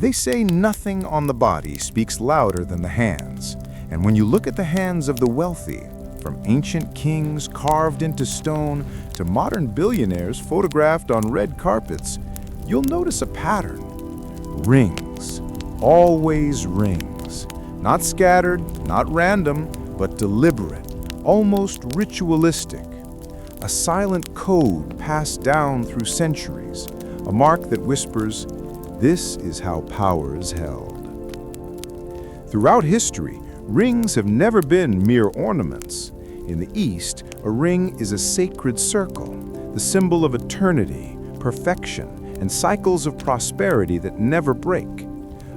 They say nothing on the body speaks louder than the hands, and when you look at the hands of the wealthy, from ancient kings carved into stone to modern billionaires photographed on red carpets, you'll notice a pattern. Rings, always rings. Not scattered, not random, but deliberate, almost ritualistic. A silent code passed down through centuries, a mark that whispers, "This is how power is held." Throughout history, rings have never been mere ornaments. In the East, a ring is a sacred circle, the symbol of eternity, perfection, and cycles of prosperity that never break.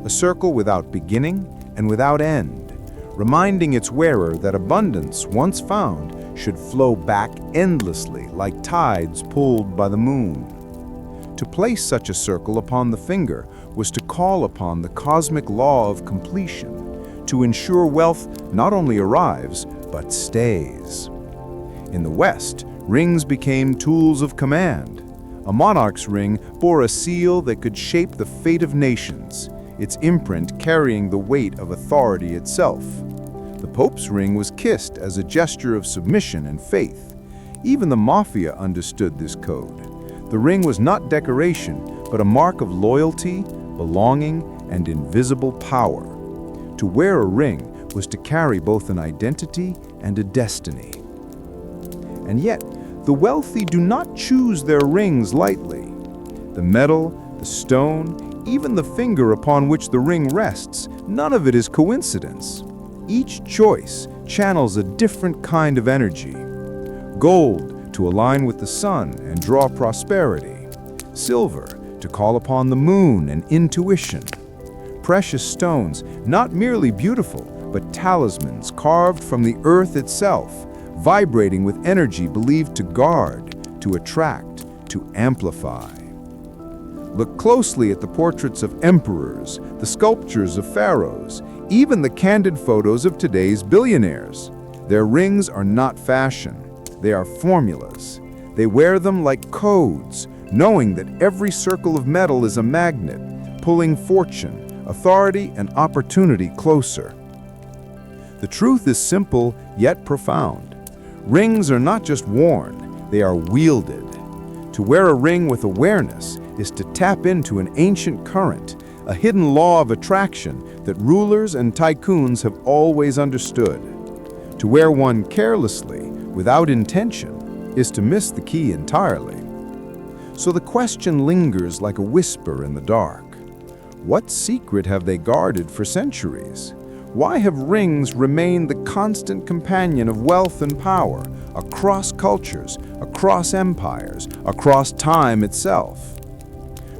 A circle without beginning and without end, reminding its wearer that abundance, once found, should flow back endlessly like tides pulled by the moon. To place such a circle upon the finger was to call upon the cosmic law of completion, to ensure wealth not only arrives, but stays. In the West, rings became tools of command. A monarch's ring bore a seal that could shape the fate of nations, its imprint carrying the weight of authority itself. The Pope's ring was kissed as a gesture of submission and faith. Even the mafia understood this code. The ring was not decoration, but a mark of loyalty, belonging, and invisible power. To wear a ring was to carry both an identity and a destiny. And yet, the wealthy do not choose their rings lightly. The metal, the stone, even the finger upon which the ring rests, none of it is coincidence. Each choice channels a different kind of energy. Gold to align with the sun and draw prosperity. Silver to call upon the moon and intuition. Precious stones, not merely beautiful, but talismans carved from the earth itself, vibrating with energy believed to guard, to attract, to amplify. Look closely at the portraits of emperors, the sculptures of pharaohs, even the candid photos of today's billionaires. Their rings are not fashion, they are formulas. They wear them like codes, knowing that every circle of metal is a magnet, pulling fortune, authority, and opportunity closer. The truth is simple yet profound. Rings are not just worn, they are wielded. To wear a ring with awareness is to tap into an ancient current, a hidden law of attraction that rulers and tycoons have always understood. To wear one carelessly, without intention, is to miss the key entirely. So the question lingers like a whisper in the dark. What secret have they guarded for centuries? Why have rings remained the constant companion of wealth and power across cultures, across empires, across time itself?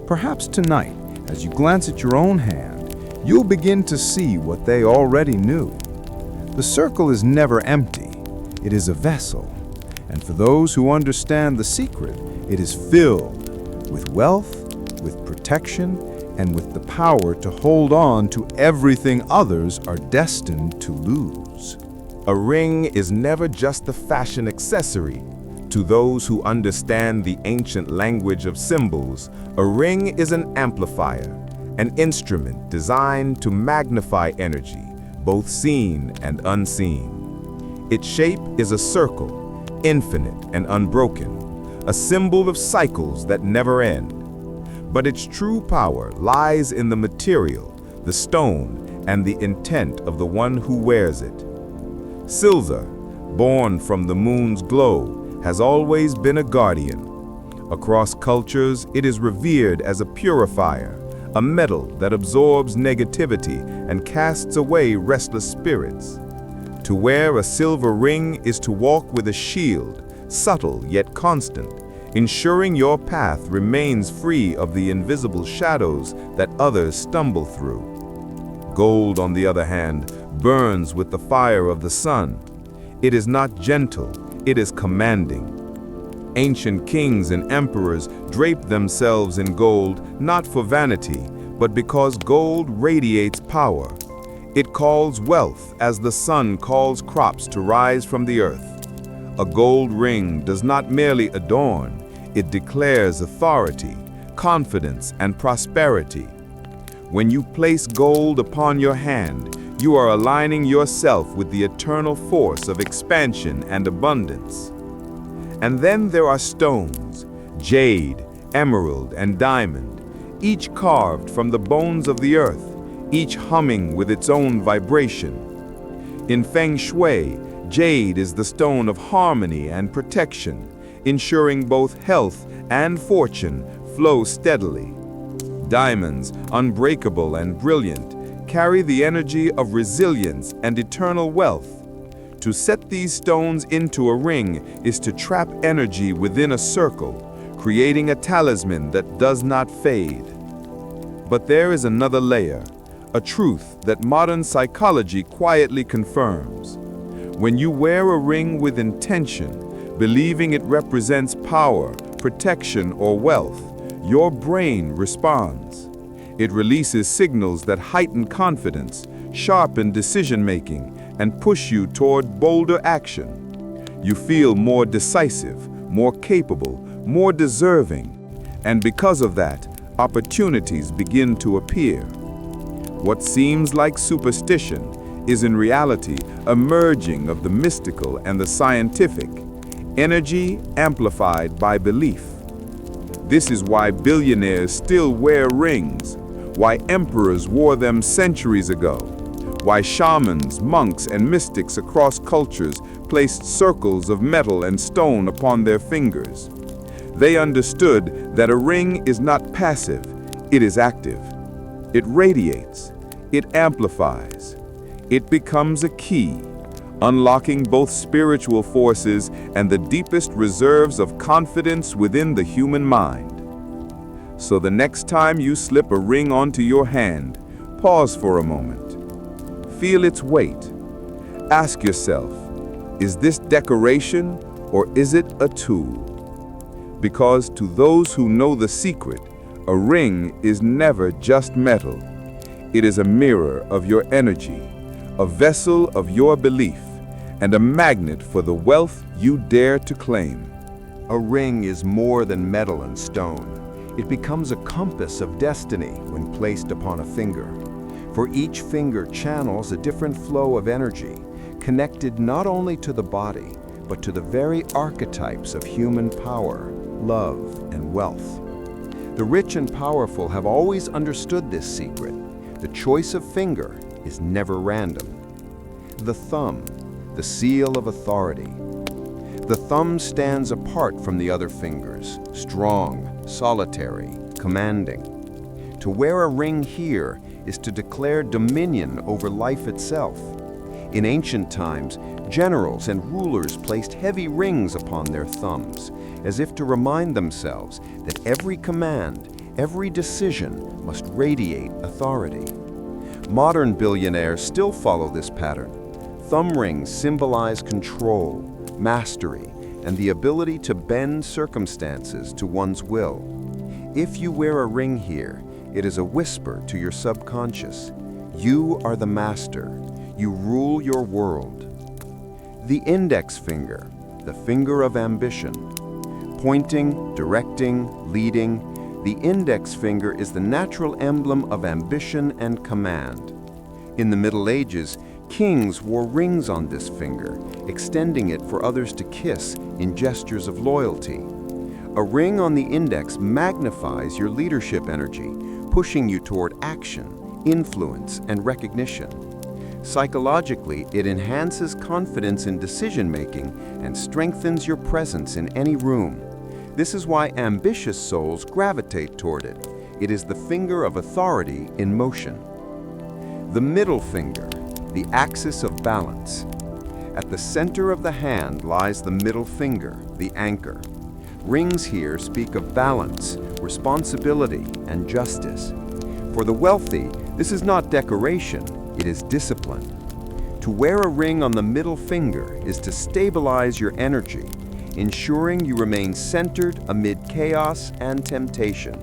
Perhaps tonight, as you glance at your own hand, you'll begin to see what they already knew. The circle is never empty. It is a vessel. And for those who understand the secret, it is filled with wealth, with protection, and with the power to hold on to everything others are destined to lose. A ring is never just a fashion accessory. To those who understand the ancient language of symbols, a ring is an amplifier, an instrument designed to magnify energy, both seen and unseen. Its shape is a circle, infinite and unbroken, a symbol of cycles that never end. But its true power lies in the material, the stone, and the intent of the one who wears it. Silver, born from the moon's glow, has always been a guardian. Across cultures, it is revered as a purifier, a metal that absorbs negativity and casts away restless spirits. To wear a silver ring is to walk with a shield, subtle yet constant, ensuring your path remains free of the invisible shadows that others stumble through. Gold, on the other hand, burns with the fire of the sun. It is not gentle, it is commanding. Ancient kings and emperors draped themselves in gold not for vanity, but because gold radiates power. It calls wealth as the sun calls crops to rise from the earth. A gold ring does not merely adorn, it declares authority, confidence, and prosperity. When you place gold upon your hand, you are aligning yourself with the eternal force of expansion and abundance. And then there are stones, jade, emerald, and diamond, each carved from the bones of the earth, each humming with its own vibration. In Feng Shui, jade is the stone of harmony and protection, ensuring both health and fortune flow steadily. Diamonds, unbreakable and brilliant, carry the energy of resilience and eternal wealth. To set these stones into a ring is to trap energy within a circle, creating a talisman that does not fade. But there is another layer, a truth that modern psychology quietly confirms. When you wear a ring with intention, believing it represents power, protection, or wealth, your brain responds. It releases signals that heighten confidence, sharpen decision-making, and push you toward bolder action. You feel more decisive, more capable, more deserving, and because of that, opportunities begin to appear. What seems like superstition is in reality a merging of the mystical and the scientific, energy amplified by belief. This is why billionaires still wear rings, why emperors wore them centuries ago, why shamans, monks, and mystics across cultures placed circles of metal and stone upon their fingers. They understood that a ring is not passive, it is active. It radiates, it amplifies, it becomes a key, unlocking both spiritual forces and the deepest reserves of confidence within the human mind. So the next time you slip a ring onto your hand, pause for a moment. Feel its weight. Ask yourself, is this decoration or is it a tool? Because to those who know the secret, a ring is never just metal. It is a mirror of your energy, a vessel of your belief, and a magnet for the wealth you dare to claim. A ring is more than metal and stone. It becomes a compass of destiny when placed upon a finger. For each finger channels a different flow of energy, connected not only to the body, but to the very archetypes of human power, love, and wealth. The rich and powerful have always understood this secret. The choice of finger is never random. The thumb, the seal of authority. The thumb stands apart from the other fingers, strong, solitary, commanding. To wear a ring here is to declare dominion over life itself. In ancient times, generals and rulers placed heavy rings upon their thumbs, as if to remind themselves that every command, every decision must radiate authority. Modern billionaires still follow this pattern. Thumb rings symbolize control, mastery, and the ability to bend circumstances to one's will. If you wear a ring here, it is a whisper to your subconscious. You are the master. You rule your world. The index finger, the finger of ambition. Pointing, directing, leading, the index finger is the natural emblem of ambition and command. In the Middle Ages, kings wore rings on this finger, extending it for others to kiss in gestures of loyalty. A ring on the index magnifies your leadership energy, pushing you toward action, influence, and recognition. Psychologically, it enhances confidence in decision-making and strengthens your presence in any room. This is why ambitious souls gravitate toward it. It is the finger of authority in motion. The middle finger, the axis of balance. At the center of the hand lies the middle finger, the anchor. Rings here speak of balance, responsibility, and justice. For the wealthy, this is not decoration, it is discipline. To wear a ring on the middle finger is to stabilize your energy, ensuring you remain centered amid chaos and temptation.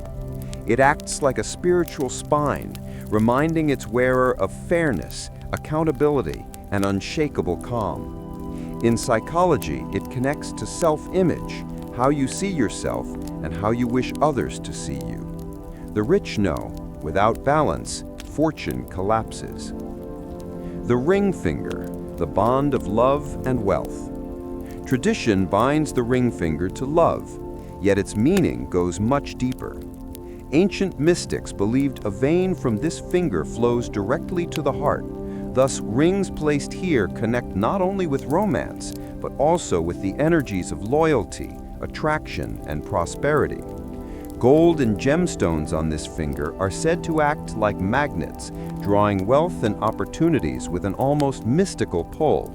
It acts like a spiritual spine, reminding its wearer of fairness, accountability, and unshakable calm. In psychology, it connects to self-image, how you see yourself and how you wish others to see you. The rich know Without balance, fortune collapses. The ring finger, the bond of love and wealth. Tradition binds the ring finger to love, yet its meaning goes much deeper. Ancient mystics believed a vein from this finger flows directly to the heart. Thus, rings placed here connect not only with romance, but also with the energies of loyalty, attraction, and prosperity. Gold and gemstones on this finger are said to act like magnets, drawing wealth and opportunities with an almost mystical pull.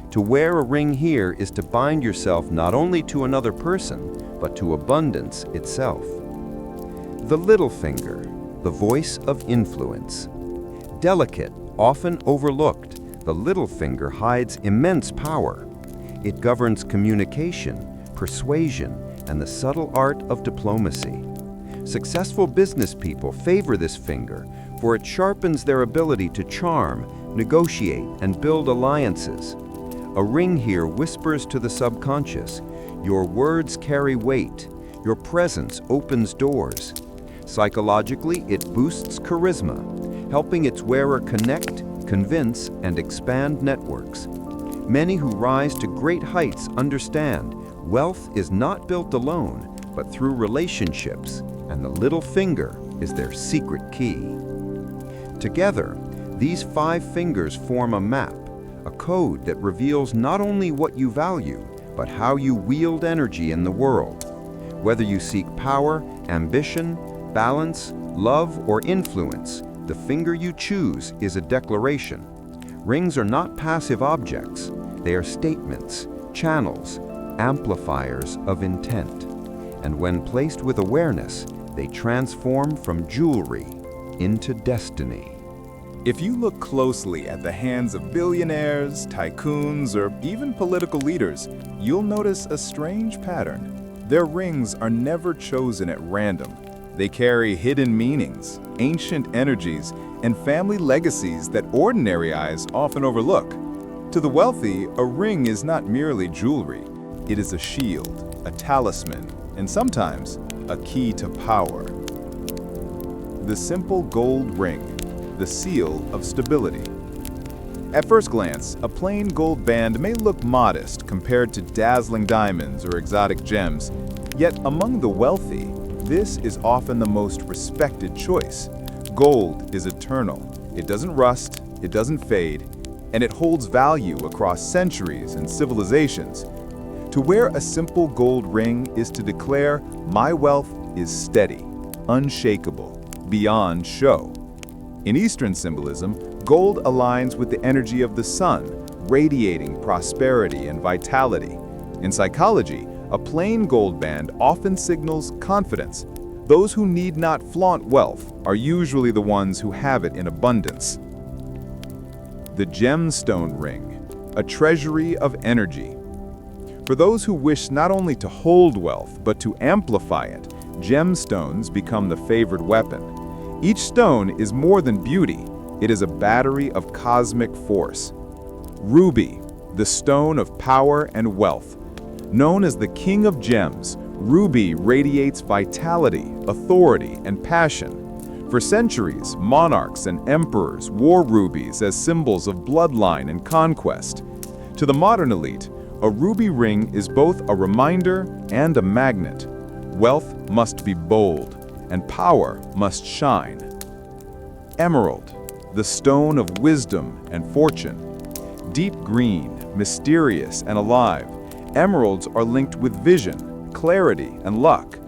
To wear a ring here is to bind yourself not only to another person, but to abundance itself. The little finger, the voice of influence. Delicate, often overlooked, the little finger hides immense power. It governs communication, persuasion, and the subtle art of diplomacy. Successful business people favor this finger, for it sharpens their ability to charm, negotiate, and build alliances. A ring here whispers to the subconscious, your words carry weight, your presence opens doors. Psychologically, it boosts charisma, helping its wearer connect, convince, and expand networks. Many who rise to great heights understand wealth is not built alone, but through relationships, and the little finger is their secret key. Together, these 5 fingers form a map, a code that reveals not only what you value, but how you wield energy in the world. Whether you seek power, ambition, balance, love, or influence, the finger you choose is a declaration. Rings are not passive objects. They are statements, channels, amplifiers of intent. And when placed with awareness, they transform from jewelry into destiny. If you look closely at the hands of billionaires, tycoons, or even political leaders, you'll notice a strange pattern. Their rings are never chosen at random. They carry hidden meanings, ancient energies, and family legacies that ordinary eyes often overlook. To the wealthy, a ring is not merely jewelry. It is a shield, a talisman, and sometimes a key to power. The simple gold ring, the seal of stability. At first glance, a plain gold band may look modest compared to dazzling diamonds or exotic gems. Yet among the wealthy, this is often the most respected choice. Gold is eternal. It doesn't rust, it doesn't fade, and it holds value across centuries and civilizations. To wear a simple gold ring is to declare, my wealth is steady, unshakable, beyond show. In Eastern symbolism, gold aligns with the energy of the sun, radiating prosperity and vitality. In psychology, a plain gold band often signals confidence. Those who need not flaunt wealth are usually the ones who have it in abundance. The gemstone ring, a treasury of energy. For those who wish not only to hold wealth, but to amplify it, gemstones become the favored weapon. Each stone is more than beauty. It is a battery of cosmic force. Ruby, the stone of power and wealth. Known as the king of gems, ruby radiates vitality, authority, and passion. For centuries, monarchs and emperors wore rubies as symbols of bloodline and conquest. To the modern elite, a ruby ring is both a reminder and a magnet. Wealth must be bold, and power must shine. Emerald, the stone of wisdom and fortune. Deep green, mysterious, and alive, emeralds are linked with vision, clarity, and luck.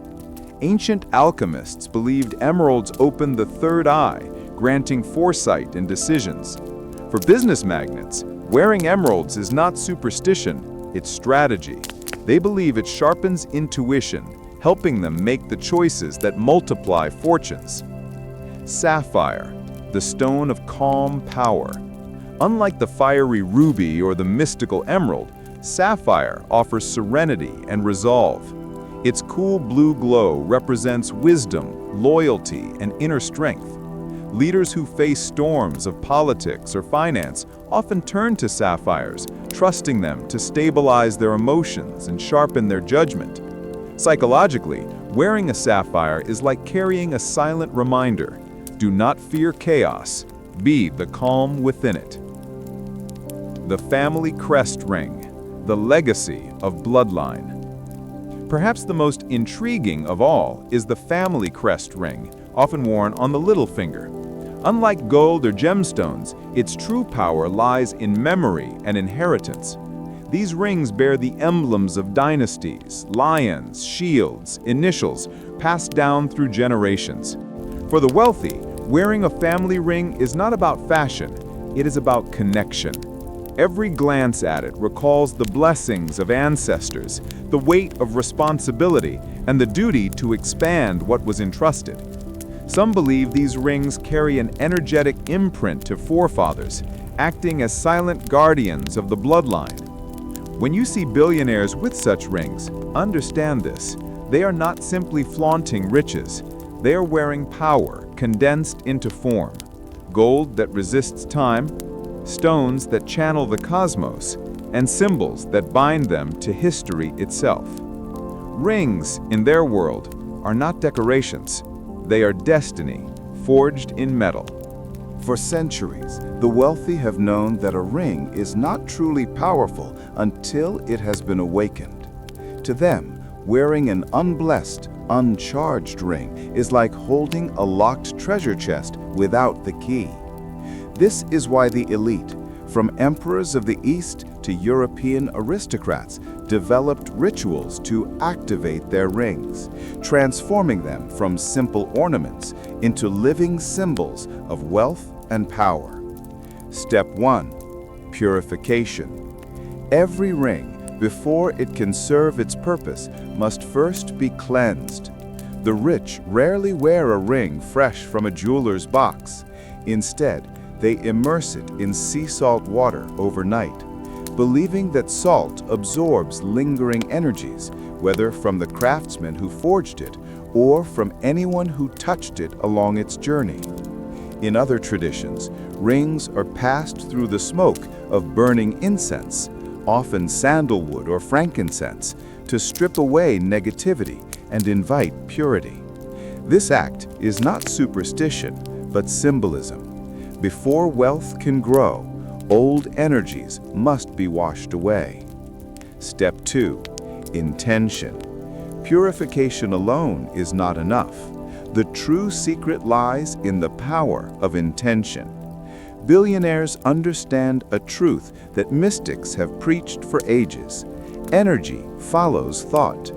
Ancient alchemists believed emeralds opened the third eye, granting foresight and decisions. For business magnates, wearing emeralds is not superstition, it's strategy. They believe it sharpens intuition, helping them make the choices that multiply fortunes. Sapphire, the stone of calm power. Unlike the fiery ruby or the mystical emerald, sapphire offers serenity and resolve. Its cool blue glow represents wisdom, loyalty, and inner strength. Leaders who face storms of politics or finance often turn to sapphires, trusting them to stabilize their emotions and sharpen their judgment. Psychologically, wearing a sapphire is like carrying a silent reminder. Do not fear chaos. Be the calm within it. The family crest ring, the legacy of bloodline. Perhaps the most intriguing of all is the family crest ring, often worn on the little finger. Unlike gold or gemstones, its true power lies in memory and inheritance. These rings bear the emblems of dynasties, lions, shields, initials, passed down through generations. For the wealthy, wearing a family ring is not about fashion, it is about connection. Every glance at it recalls the blessings of ancestors, the weight of responsibility, and the duty to expand what was entrusted. Some believe these rings carry an energetic imprint to forefathers, acting as silent guardians of the bloodline. When you see billionaires with such rings, understand this. They are not simply flaunting riches. They are wearing power condensed into form. Gold that resists time, stones that channel the cosmos, and symbols that bind them to history itself. Rings, in their world, are not decorations. They are destiny, forged in metal. For centuries, the wealthy have known that a ring is not truly powerful until it has been awakened. To them, wearing an unblessed, uncharged ring is like holding a locked treasure chest without the key. This is why the elite, from emperors of the East to European aristocrats, developed rituals to activate their rings, transforming them from simple ornaments into living symbols of wealth and power. Step 1. Purification. Every ring, before it can serve its purpose, must first be cleansed. The rich rarely wear a ring fresh from a jeweler's box. Instead, they immerse it in sea salt water overnight, believing that salt absorbs lingering energies, whether from the craftsman who forged it or from anyone who touched it along its journey. In other traditions, rings are passed through the smoke of burning incense, often sandalwood or frankincense, to strip away negativity and invite purity. This act is not superstition, but symbolism. Before wealth can grow, old energies must be washed away. Step 2. Intention. Purification alone is not enough. The true secret lies in the power of intention. Billionaires understand a truth that mystics have preached for ages. Energy follows thought.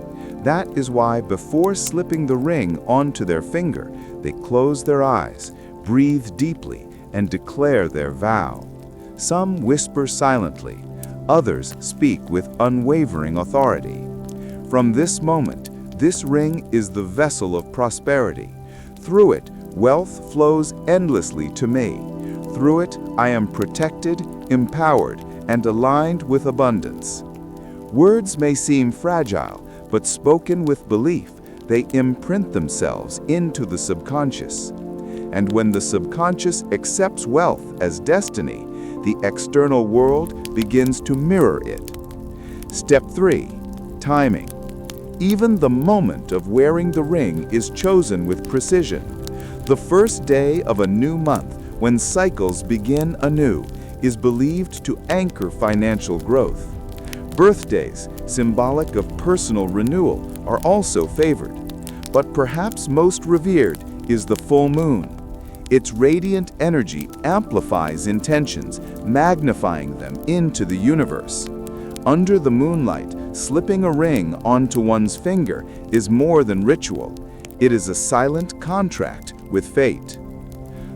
That is why before slipping the ring onto their finger, they close their eyes, breathe deeply, and declare their vow. Some whisper silently, others speak with unwavering authority. From this moment, this ring is the vessel of prosperity. Through it, wealth flows endlessly to me. Through it, I am protected, empowered, and aligned with abundance. Words may seem fragile, but spoken with belief, they imprint themselves into the subconscious. And when the subconscious accepts wealth as destiny, the external world begins to mirror it. Step 3. Timing. Even the moment of wearing the ring is chosen with precision. The first day of a new month, when cycles begin anew, is believed to anchor financial growth. Birthdays, symbolic of personal renewal, are also favored. But perhaps most revered is the full moon. Its radiant energy amplifies intentions, magnifying them into the universe. Under the moonlight, slipping a ring onto one's finger is more than ritual. It is a silent contract with fate.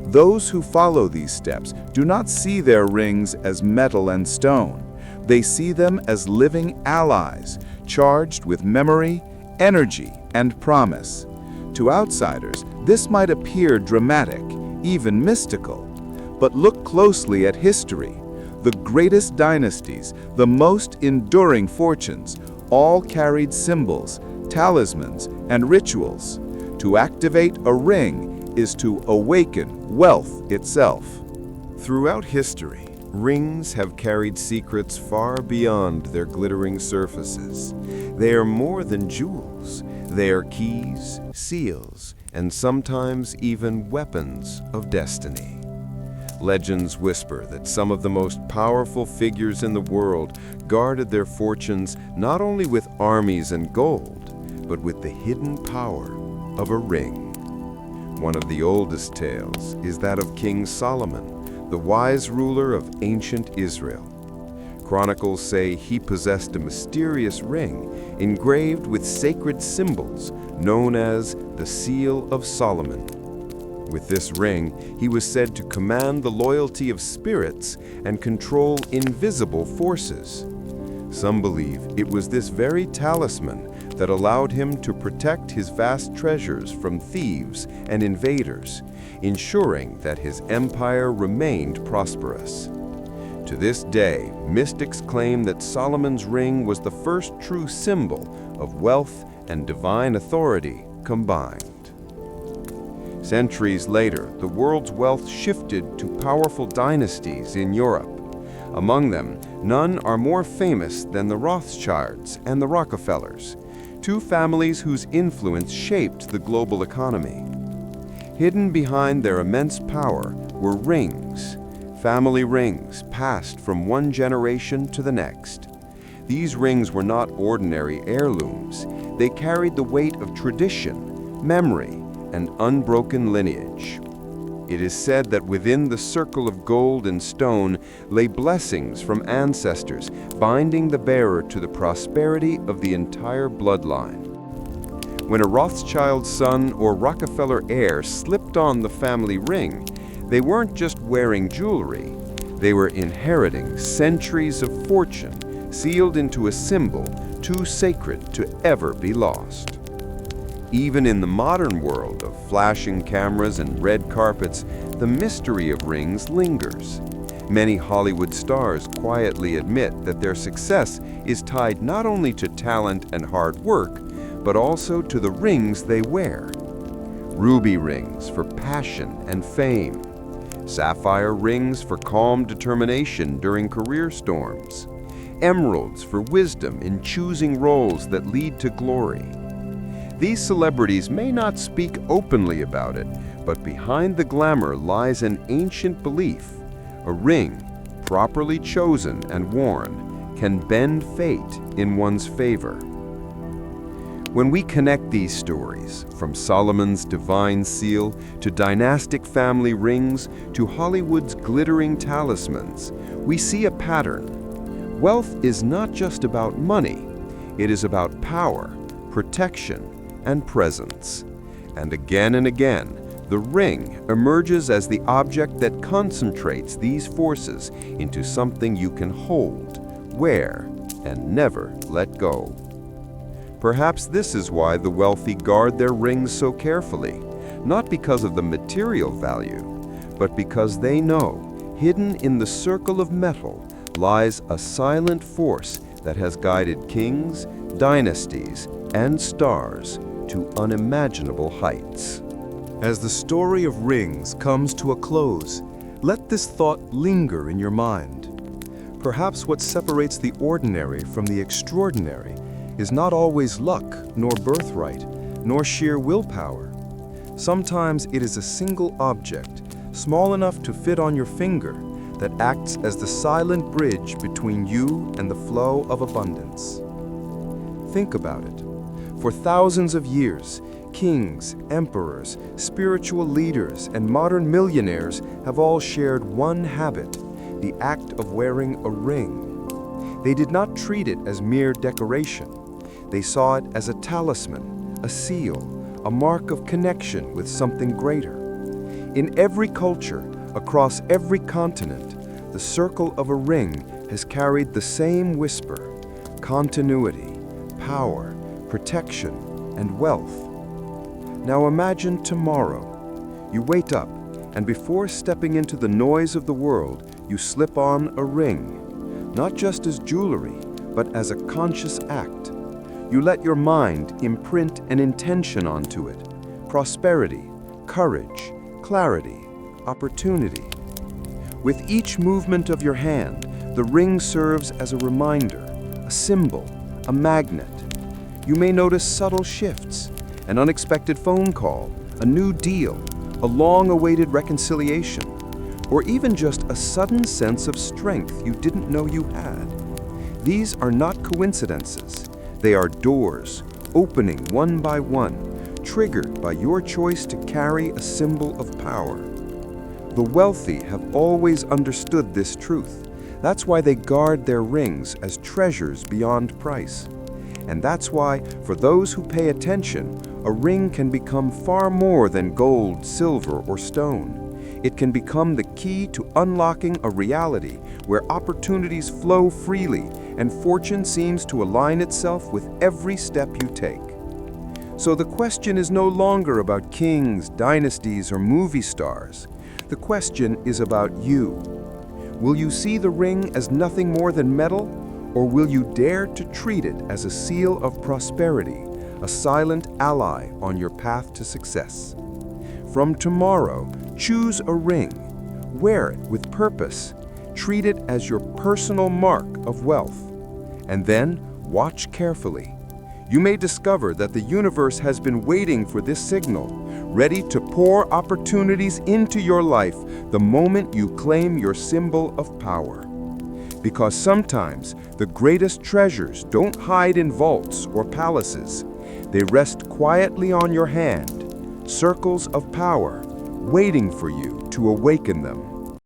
Those who follow these steps do not see their rings as metal and stone. They see them as living allies, charged with memory, energy, and promise. To outsiders, this might appear dramatic, even mystical. But look closely at history. The greatest dynasties, the most enduring fortunes, all carried symbols, talismans, and rituals. To activate a ring is to awaken wealth itself. Throughout history, rings have carried secrets far beyond their glittering surfaces. They are more than jewels. They are keys, seals, and sometimes even weapons of destiny. Legends whisper that some of the most powerful figures in the world guarded their fortunes not only with armies and gold, but with the hidden power of a ring. One of the oldest tales is that of King Solomon, the wise ruler of ancient Israel. Chronicles say he possessed a mysterious ring engraved with sacred symbols known as the Seal of Solomon. With this ring, he was said to command the loyalty of spirits and control invisible forces. Some believe it was this very talisman that allowed him to protect his vast treasures from thieves and invaders, ensuring that his empire remained prosperous. To this day, mystics claim that Solomon's ring was the first true symbol of wealth and divine authority combined. Centuries later, the world's wealth shifted to powerful dynasties in Europe. Among them, none are more famous than the Rothschilds and the Rockefellers, two families whose influence shaped the global economy. Hidden behind their immense power were rings, family rings passed from one generation to the next. These rings were not ordinary heirlooms. They carried the weight of tradition, memory, and unbroken lineage. It is said that within the circle of gold and stone lay blessings from ancestors, binding the bearer to the prosperity of the entire bloodline. When a Rothschild son or Rockefeller heir slipped on the family ring, they weren't just wearing jewelry, they were inheriting centuries of fortune sealed into a symbol too sacred to ever be lost. Even in the modern world of flashing cameras and red carpets, the mystery of rings lingers. Many Hollywood stars quietly admit that their success is tied not only to talent and hard work, but also to the rings they wear. Ruby rings for passion and fame. Sapphire rings for calm determination during career storms. Emeralds for wisdom in choosing roles that lead to glory. These celebrities may not speak openly about it, but behind the glamour lies an ancient belief. A ring, properly chosen and worn, can bend fate in one's favor. When we connect these stories, from Solomon's divine seal to dynastic family rings to Hollywood's glittering talismans, we see a pattern. Wealth is not just about money, it is about power, protection, and presence. And again, the ring emerges as the object that concentrates these forces into something you can hold, wear, and never let go. Perhaps this is why the wealthy guard their rings so carefully, not because of the material value, but because they know, hidden in the circle of metal, lies a silent force that has guided kings, dynasties, and stars to unimaginable heights. As the story of rings comes to a close, let this thought linger in your mind. Perhaps what separates the ordinary from the extraordinary is not always luck, nor birthright, nor sheer willpower. Sometimes it is a single object, small enough to fit on your finger, that acts as the silent bridge between you and the flow of abundance. Think about it. For thousands of years, kings, emperors, spiritual leaders, and modern millionaires have all shared one habit, the act of wearing a ring. They did not treat it as mere decoration. They saw it as a talisman, a seal, a mark of connection with something greater. In every culture, across every continent, the circle of a ring has carried the same whisper: continuity, power, protection, and wealth. Now imagine tomorrow. You wake up, and before stepping into the noise of the world, you slip on a ring, not just as jewelry, but as a conscious act. You let your mind imprint an intention onto it: prosperity, courage, clarity, opportunity. With each movement of your hand, the ring serves as a reminder, a symbol, a magnet. You may notice subtle shifts: an unexpected phone call, a new deal, a long-awaited reconciliation, or even just a sudden sense of strength you didn't know you had. These are not coincidences. They are doors, opening one by one, triggered by your choice to carry a symbol of power. The wealthy have always understood this truth. That's why they guard their rings as treasures beyond price. And that's why, for those who pay attention, a ring can become far more than gold, silver, or stone. It can become the key to unlocking a reality where opportunities flow freely and fortune seems to align itself with every step you take. So the question is no longer about kings, dynasties, or movie stars. The question is about you. Will you see the ring as nothing more than metal, or will you dare to treat it as a seal of prosperity, a silent ally on your path to success? From tomorrow, choose a ring, wear it with purpose, treat it as your personal mark of wealth, and then watch carefully. You may discover that the universe has been waiting for this signal, ready to pour opportunities into your life the moment you claim your symbol of power. Because sometimes the greatest treasures don't hide in vaults or palaces. They rest quietly on your hand, circles of power, waiting for you to awaken them.